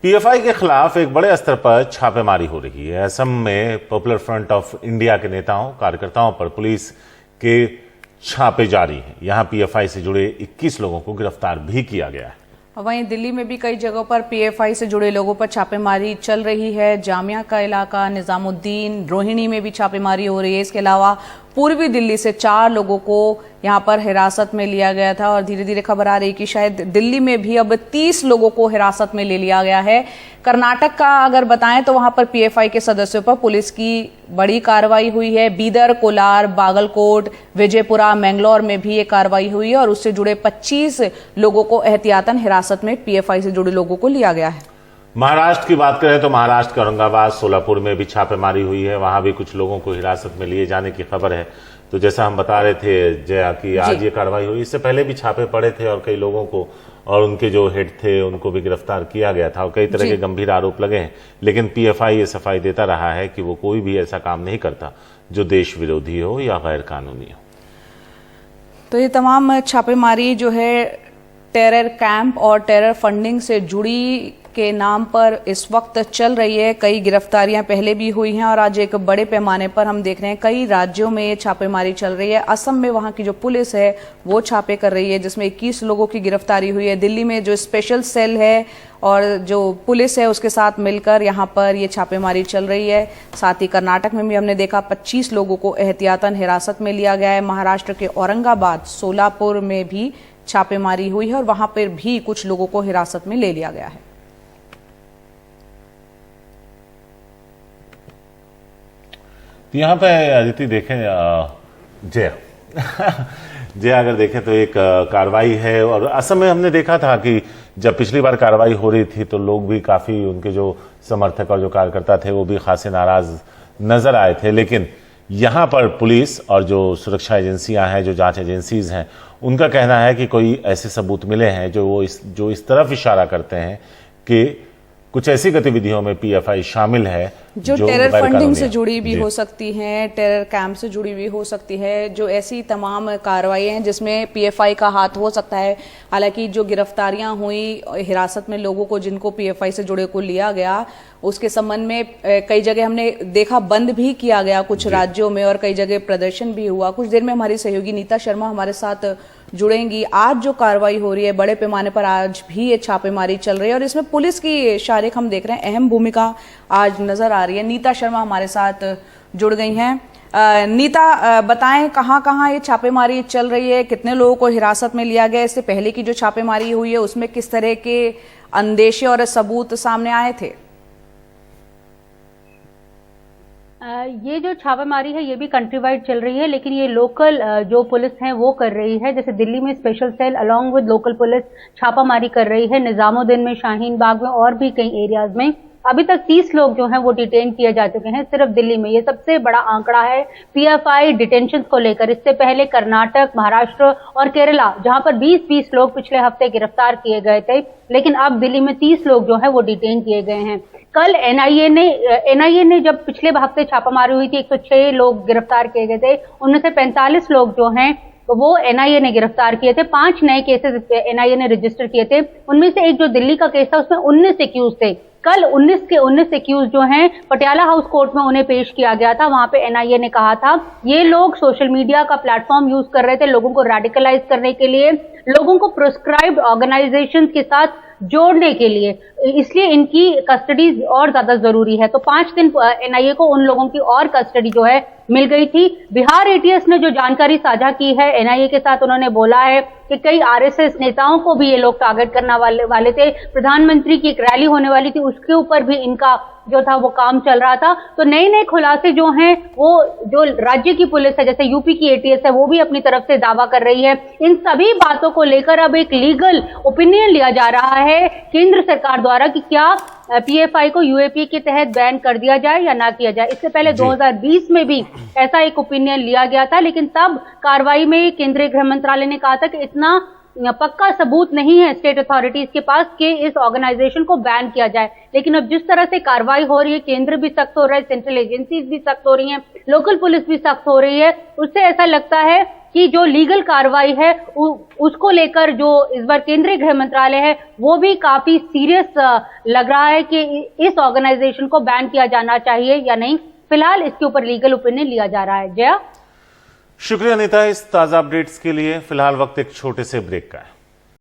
PFI के खिलाफ एक बड़े स्तर पर छापेमारी हो रही है। असम में पॉपुलर फ्रंट ऑफ इंडिया के नेताओं कार्यकर्ताओं पर पुलिस के छापे जारी हैं। यहां पीएफआई से जुड़े 21 लोगों को गिरफ्तार भी किया गया है। वहीं दिल्ली में भी कई जगहों पर पीएफआई से जुड़े लोगों पर छापेमारी चल रही है। जामिया का इलाका, निजामुद्दीन, रोहिणी में भी छापेमारी हो रही है। इसके अलावा पूर्वी दिल्ली से 4 लोगों को यहां पर हिरासत में लिया गया था और धीरे धीरे खबर आ रही है कि शायद दिल्ली में भी अब 30 लोगों को हिरासत में ले लिया गया है। कर्नाटक का अगर बताएं तो वहां पर पीएफआई के सदस्यों पर पुलिस की बड़ी कार्रवाई हुई है। बीदर, कोलार, बागलकोट, विजयपुरा, मैंगलोर में भी ये कार्रवाई हुई है और उससे जुड़े 25 लोगों को एहतियातन हिरासत में पीएफआई से जुड़े लोगों को लिया गया है। महाराष्ट्र की बात करें तो महाराष्ट्र के औरंगाबाद, सोलापुर में भी छापेमारी हुई है। वहां भी कुछ लोगों को हिरासत में लिए जाने की खबर है। तो जैसा हम बता रहे थे जया कि आज ये कार्रवाई हुई, इससे पहले भी छापे पड़े थे और कई लोगों को और उनके जो हेड थे उनको भी गिरफ्तार किया गया था और कई तरह के गंभीर आरोप लगे हैं। लेकिन पीएफआई ये सफाई देता रहा है कि वो कोई भी ऐसा काम नहीं करता जो देश विरोधी हो या गैर कानूनी हो। तो ये तमाम छापेमारी जो है टेरर कैंप और टेरर फंडिंग से जुड़ी के नाम पर इस वक्त चल रही है। कई गिरफ्तारियां पहले भी हुई हैं और आज एक बड़े पैमाने पर हम देख रहे हैं कई राज्यों में ये छापेमारी चल रही है। असम में वहां की जो पुलिस है वो छापे कर रही है जिसमें 21 लोगों की गिरफ्तारी हुई है। दिल्ली में जो स्पेशल सेल है और जो पुलिस है उसके साथ मिलकर यहाँ पर ये छापेमारी चल रही है। साथ ही कर्नाटक में भी हमने देखा 25 लोगों को एहतियातन हिरासत में लिया गया है। महाराष्ट्र के औरंगाबाद, सोलापुर में भी छापेमारी हुई है और वहां पर भी कुछ लोगों को हिरासत में ले लिया गया है। यहाँ पे अदिति देखें जया अगर देखें तो एक कार्रवाई है और असम में हमने देखा था कि जब पिछली बार कार्रवाई हो रही थी तो लोग भी काफी, उनके जो समर्थक और जो कार्यकर्ता थे वो भी खासे नाराज नजर आए थे। लेकिन यहाँ पर पुलिस और जो सुरक्षा एजेंसियां हैं, जो जांच एजेंसीज हैं, उनका कहना है कि कोई ऐसे सबूत मिले हैं जो इस तरफ इशारा करते हैं कि कुछ ऐसी गतिविधियों में पीएफआई शामिल है जो टेरर फंडिंग से जुड़ी भी हो सकती हैं, टेरर कैंप से जुड़ी भी हो सकती है, जो ऐसी तमाम कार्रवाई हैं जिसमें पीएफआई का हाथ हो सकता है। हालांकि जो गिरफ्तारियां हुई हिरासत में लोगों को जिनको पीएफआई से जुड़े को लिया गया उसके संबंध में कई जगह हमने देखा बंद भी किया गया कुछ राज्यों में और कई जगह प्रदर्शन भी हुआ। कुछ देर में हमारी सहयोगी नीता शर्मा हमारे साथ जुड़ेंगी। आज जो कार्रवाई हो रही है बड़े पैमाने पर आज भी ये छापेमारी चल रही है और इसमें पुलिस की शारीरिक हम देख रहे हैं अहम भूमिका आज नजर आ रही है। नीता शर्मा हमारे साथ जुड़ गई हैं। नीता, बताएं कहां ये छापेमारी चल रही है, कितने लोगों को हिरासत में लिया गया, इससे पहले की जो छापेमारी हुई है उसमें किस तरह के अंदेशे और सबूत सामने आए थे? ये जो छापेमारी है ये भी कंट्री वाइड चल रही है, लेकिन ये लोकल जो पुलिस है वो कर रही है। जैसे दिल्ली में special cell along with local police छापामारी कर रही है। निजामुद्दीन में, शाहीन बाग में और भी कई एरियाज में अभी तक 30 लोग जो हैं वो डिटेन किए जा चुके हैं सिर्फ दिल्ली में। ये सबसे बड़ा आंकड़ा है पीएफआई डिटेंशन को लेकर। इससे पहले कर्नाटक, महाराष्ट्र और केरला जहां पर 20-20 लोग पिछले हफ्ते गिरफ्तार किए गए थे, लेकिन अब दिल्ली में 30 लोग जो है वो डिटेन किए गए हैं। कल एनआईए ने जब पिछले हफ्ते छापामारी हुई थी 106 लोग गिरफ्तार किए गए थे, उनमें से 45 लोग जो हैं वो एनआईए ने गिरफ्तार किए थे। 5 नए केसेस एनआईए ने रजिस्टर किए थे। उनमें से एक जो दिल्ली का केस था उसमें 19 एक्यूज थे। कल 19 के 19 एक्यूज जो हैं पटियाला हाउस कोर्ट में उन्हें पेश किया गया था। वहां पे एनआईए ने कहा था ये लोग सोशल मीडिया का प्लेटफॉर्म यूज कर रहे थे लोगों को रेडिकलाइज करने के लिए, लोगों को प्रिस्क्राइब्ड ऑर्गेनाइजेशंस के साथ जोड़ने के लिए, इसलिए इनकी कस्टडी और ज्यादा जरूरी है। तो 5 दिन एनआईए को उन लोगों की और कस्टडी जो है मिल गई थी। बिहार एटीएस ने जो जानकारी साझा की है एनआईए के साथ, उन्होंने बोला है कि कई आरएसएस नेताओं को भी ये लोग टारगेट करने वाले थे। प्रधानमंत्री की एक रैली होने वाली थी, उसके ऊपर भी इनका जो था वो काम चल रहा था। तो नए नए खुलासे जो हैं वो जो राज्य की पुलिस है, जैसे यूपी की एटीएस है, वो भी अपनी तरफ से दावा कर रही है। इन सभी बातों को लेकर अब एक लीगल ओपिनियन लिया जा रहा है केंद्र सरकार द्वारा कि क्या पीएफआई को यूएपी के तहत बैन कर दिया जाए या ना किया जाए। इससे पहले 2020 में भी ऐसा एक ओपिनियन लिया गया था, लेकिन तब कार्रवाई में केंद्रीय गृह मंत्रालय ने कहा था कि इतना पक्का सबूत नहीं है स्टेट अथॉरिटीज के पास कि इस ऑर्गेनाइजेशन को बैन किया जाए। लेकिन अब जिस तरह से कार्रवाई हो रही है, केंद्र भी सख्त हो रहा है, सेंट्रल एजेंसीज भी सख्त हो रही हैं, लोकल पुलिस भी सख्त हो रही है, उससे ऐसा लगता है कि जो लीगल कार्रवाई है उसको लेकर जो इस बार केंद्रीय गृह मंत्रालय है वो भी काफी सीरियस लग रहा है कि इस ऑर्गेनाइजेशन को बैन किया जाना चाहिए या नहीं। फिलहाल इसके ऊपर लीगल ओपिनियन लिया जा रहा है। जया, शुक्रिया अनीता इस ताजा अपडेट्स के लिए। फिलहाल वक्त एक छोटे से ब्रेक का है।